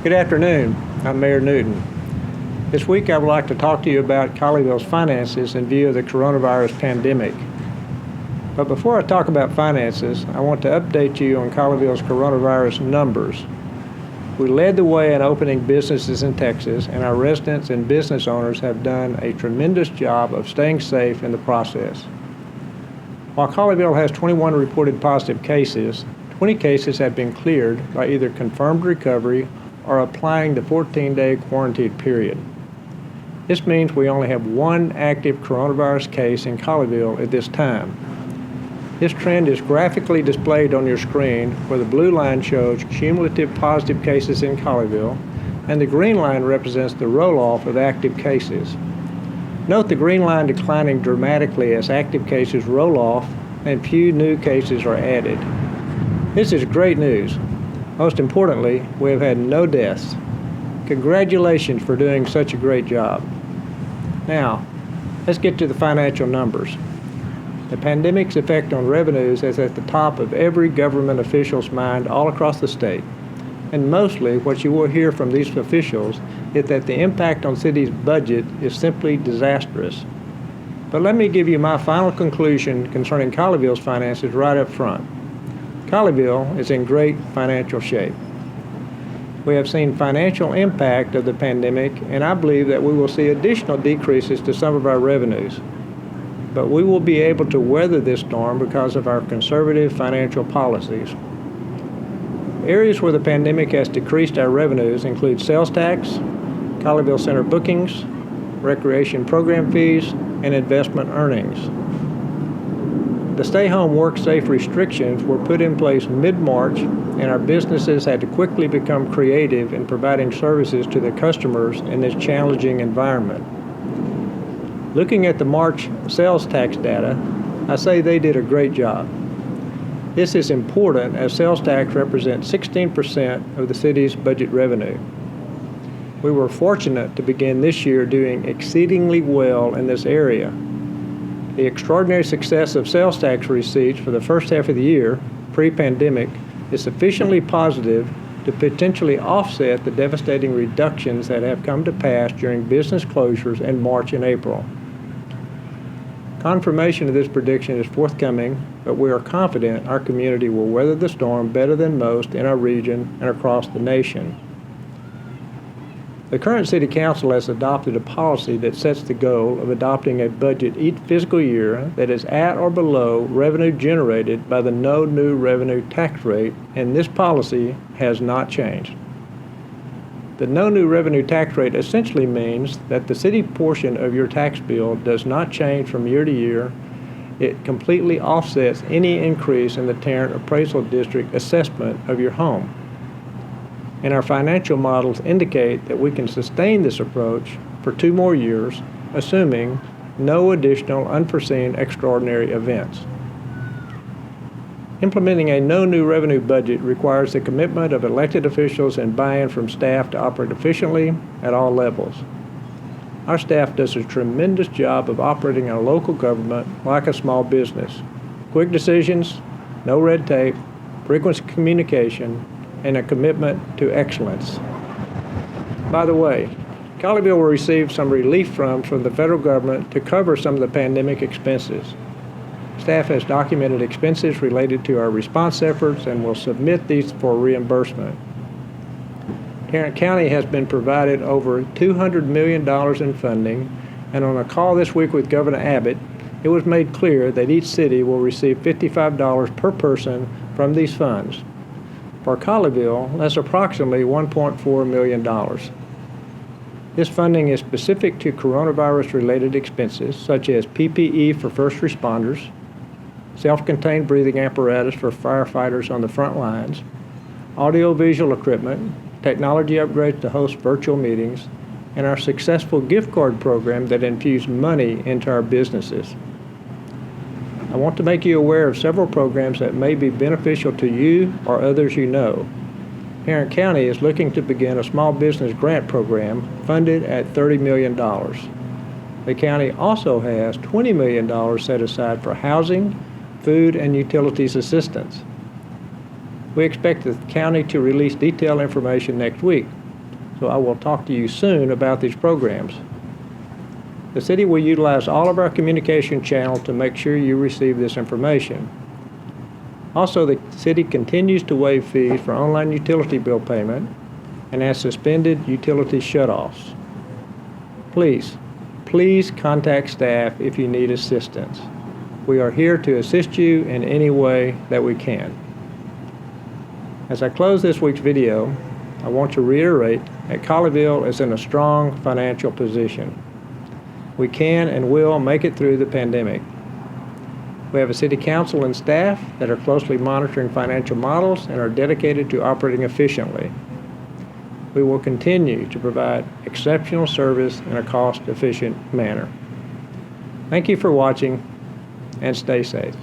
Good afternoon. I'm Mayor Newton. This week I would like to talk to you about Colleyville's finances in view of the coronavirus pandemic. But before I talk about finances, I want to update you on Colleyville's coronavirus numbers. We led the way in opening businesses in Texas, and our residents and business owners have done a tremendous job of staying safe in the process. While Colleyville has 21 reported positive cases, 20 cases have been cleared by either confirmed recovery or applying the 14-day quarantine period. This means we only have one active coronavirus case in Colleyville at this time. This trend is graphically displayed on your screen, where the blue line shows cumulative positive cases in Colleyville, and the green line represents the roll-off of active cases. Note the green line declining dramatically as active cases roll off and few new cases are added. This is great news. Most importantly, we have had no deaths. Congratulations for doing such a great job. Now, let's get to the financial numbers. The pandemic's effect on revenues is at the top of every government official's mind all across the state. And mostly what you will hear from these officials is that the impact on city's budget is simply disastrous. But let me give you my final conclusion concerning Colleyville's finances right up front. Colleyville is in great financial shape. We have seen financial impact of the pandemic, and I believe that we will see additional decreases to some of our revenues. But we will be able to weather this storm because of our conservative financial policies. Areas where the pandemic has decreased our revenues include sales tax, Colleyville Center bookings, recreation program fees, and investment earnings. The stay-home, work-safe restrictions were put in place mid-March, and our businesses had to quickly become creative in providing services to their customers in this challenging environment. Looking at the March sales tax data, I say they did a great job. This is important as sales tax represents 16% of the city's budget revenue. We were fortunate to begin this year doing exceedingly well in this area. The extraordinary success of sales tax receipts for the first half of the year, pre-pandemic, is sufficiently positive to potentially offset the devastating reductions that have come to pass during business closures in March and April. Confirmation of this prediction is forthcoming, but we are confident our community will weather the storm better than most in our region and across the nation. The current City Council has adopted a policy that sets the goal of adopting a budget each fiscal year that is at or below revenue generated by the no new revenue tax rate, and this policy has not changed. The no new revenue tax rate essentially means that the city portion of your tax bill does not change from year to year. It completely offsets any increase in the Tarrant Appraisal District assessment of your home. And our financial models indicate that we can sustain this approach for 2 more years, assuming no additional unforeseen extraordinary events. Implementing a no new revenue budget requires the commitment of elected officials and buy-in from staff to operate efficiently at all levels. Our staff does a tremendous job of operating our local government like a small business. Quick decisions, no red tape, frequent communication, and a commitment to excellence. By the way, Colleyville will receive some relief from the federal government to cover some of the pandemic expenses. Staff has documented expenses related to our response efforts and will submit these for reimbursement. Tarrant County has been provided over $200 million in funding, and on a call this week with Governor Abbott, it was made clear that each city will receive $55 per person from these funds. For Colleyville, that's approximately $1.4 million. This funding is specific to coronavirus-related expenses, such as PPE for first responders, self-contained breathing apparatus for firefighters on the front lines, audio-visual equipment, technology upgrades to host virtual meetings, and our successful gift card program that infused money into our businesses. I want to make you aware of several programs that may be beneficial to you or others you know. Tarrant County is looking to begin a small business grant program funded at $30 million. The county also has $20 million set aside for housing, food, and utilities assistance. We expect the county to release detailed information next week, so I will talk to you soon about these programs. The city will utilize all of our communication channels to make sure you receive this information. Also, the city continues to waive fees for online utility bill payment and has suspended utility shutoffs. Please contact staff if you need assistance. We are here to assist you in any way that we can. As I close this week's video, I want to reiterate that Colleyville is in a strong financial position. We can and will make it through the pandemic. We have a city council and staff that are closely monitoring financial models and are dedicated to operating efficiently. We will continue to provide exceptional service in a cost-efficient manner. Thank you for watching, and stay safe.